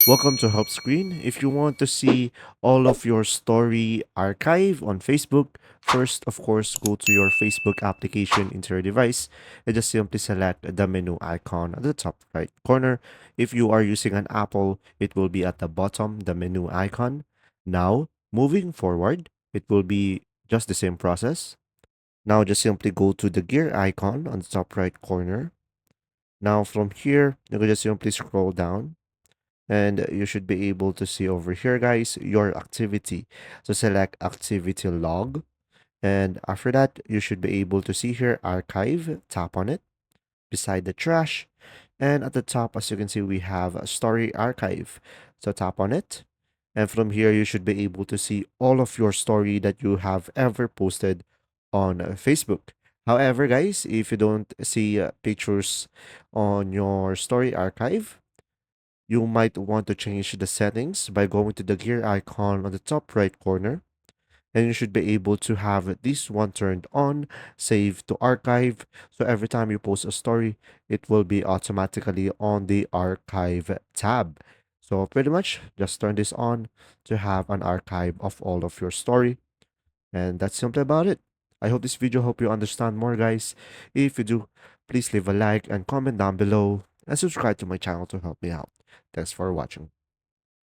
Welcome to Help Screen. If you want to see all of your story archive on Facebook, first, of course, go to your Facebook application into your device and just simply select the menu icon at the top right corner. If you are using an Apple, it will be at the bottom, the menu icon. Now, moving forward, it will be just the same process. Now, just simply go to the gear icon on the top right corner. Now, from here, you can just simply scroll down and you should be able to see over here, guys, your activity. So select activity log, and after that you should be able to see here archive. Tap on it beside the trash, and at the top, as you can see, we have a story archive. So tap on it, and from here you should be able to see all of your story that you have ever posted on Facebook. However, guys, if you don't see pictures on your story archive, you might want to change the settings by going to the gear icon on the top right corner, and you should be able to have this one turned on, save to archive. So every time you post a story, it will be automatically on the archive tab. So pretty much just turn this on to have an archive of all of your story. And that's simply about it. I hope this video helped you understand more, guys. If you do, please leave a like and comment down below and subscribe to my channel to help me out. Thanks for watching.